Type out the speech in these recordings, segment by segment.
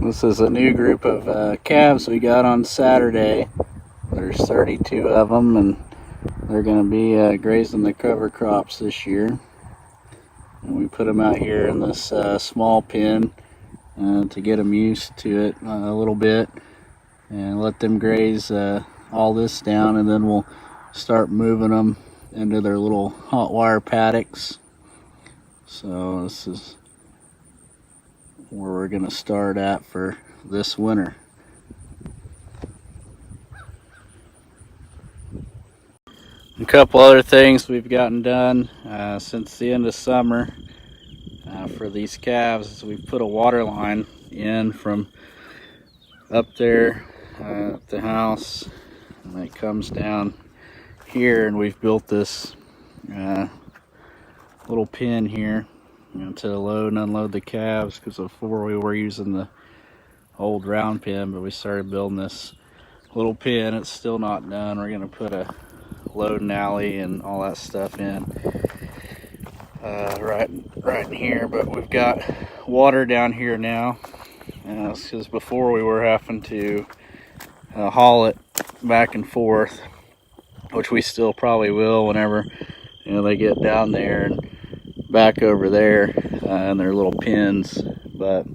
This is a new group of calves we got on Saturday. There's 32 of them, and they're going to be grazing the cover crops this year. And we put them out here in this small pen to get them used to it a little bit, and let them graze all this down, and then we'll start moving them into their little hot wire paddocks. So this is where we're going to start at for this winter. A couple other things we've gotten done since the end of summer for these calves is we've put a water line in from up there at the house, and it comes down here, and we've built this little pen here, to load and unload the calves, because before we were using the old round pen, but we started building this little pen. It's still not done. We're going to put a loading alley and all that stuff in right in here, but we've got water down here now, because before we were having to haul it back and forth, which we still probably will whenever they get down there and back over there in their little pens. But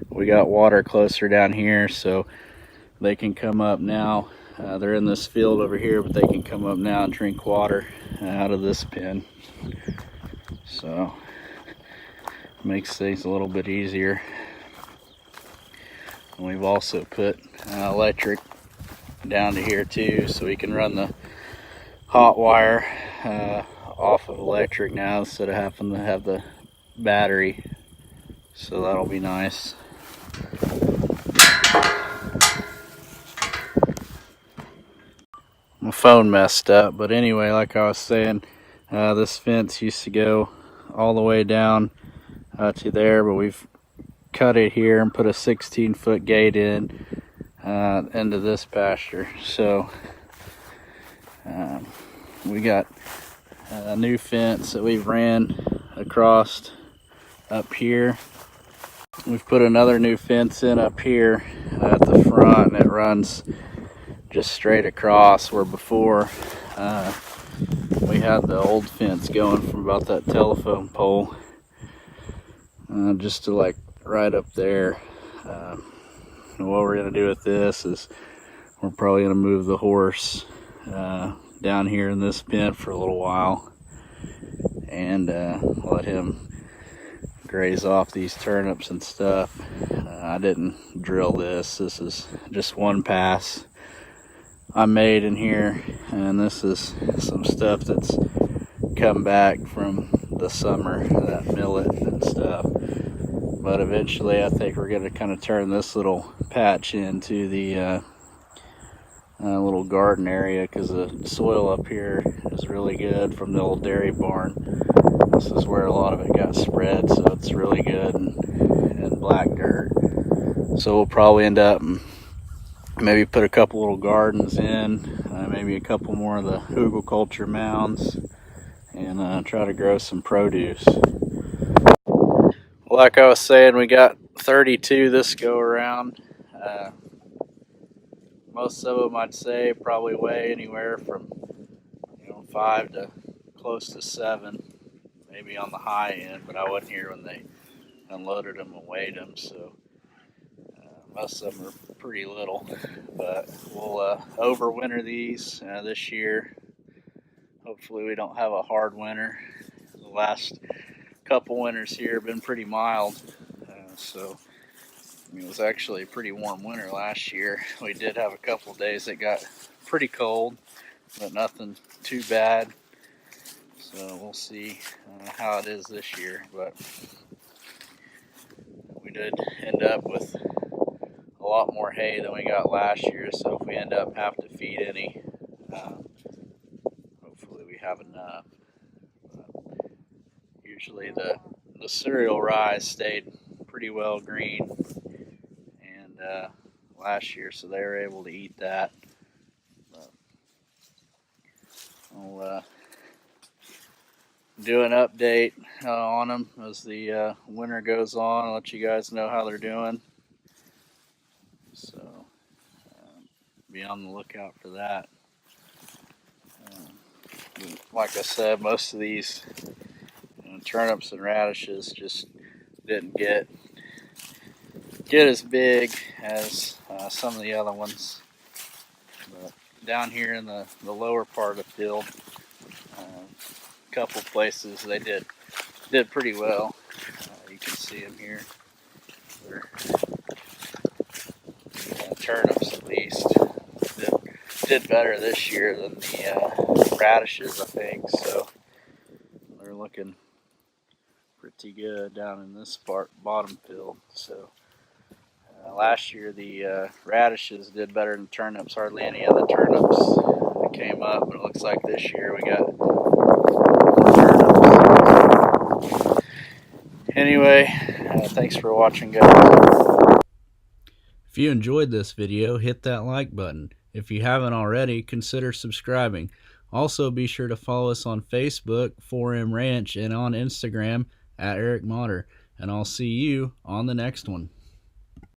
we got water closer down here, so they can come up now. They're in this field over here, but they can come up now and drink water out of this pen. So makes things a little bit easier. And we've also put electric down to here too, so we can run the hot wire off of electric now instead of having to have the battery. So that'll be nice. My phone messed up, but anyway, like I was saying, this fence used to go all the way down to there, but we've cut it here and put a 16-foot gate in into this pasture. So we got a new fence that we've ran across up here. We've put another new fence in up here at the front, and it runs just straight across, where before we had the old fence going from about that telephone pole just to like right up there. And what we're going to do with this is we're probably going to move the horse down here in this pen for a little while, and let him graze off these turnips and stuff. I didn't drill this. This is just one pass I made in here, and this is some stuff that's come back from the summer, that millet and stuff. But eventually I think we're going to kind of turn this little patch into the little garden area, because the soil up here is really good from the old dairy barn. This is where a lot of it got spread, so it's really good and black dirt. So we'll probably end up maybe put a couple little gardens in, maybe a couple more of the hugelkultur mounds, and try to grow some produce. Like I was saying, we got 32 this go around. Most of them, I'd say, probably weigh anywhere from 5 to close to 7, maybe on the high end, but I wasn't here when they unloaded them and weighed them, so most of them are pretty little. But we'll overwinter these this year. Hopefully we don't have a hard winter. The last couple winters here have been pretty mild, so it was actually a pretty warm winter last year. We did have a couple days that got pretty cold, but nothing too bad. So we'll see how it is this year. But we did end up with a lot more hay than we got last year, so if we end up having to feed any, hopefully we have enough. Usually the cereal rye stayed pretty well green, and last year, so they were able to eat that. But I'll do an update on them as the winter goes on. I'll let you guys know how they're doing. So be on the lookout for that. Like I said, most of these turnips and radishes just didn't get as big as some of the other ones. But down here in the lower part of the field, a couple places they did pretty well. You can see them here. Turnips at least did better this year than the radishes, I think. So they're looking pretty good down in this bottom field. So last year the radishes did better than turnips. Hardly any other turnips came up, but it looks like this year we got turnips. Anyway, thanks for watching, guys. If you enjoyed this video, hit that like button. If you haven't already, consider subscribing. Also, be sure to follow us on Facebook, 4M Ranch, and on Instagram, @Eric Motter. And I'll see you on the next one.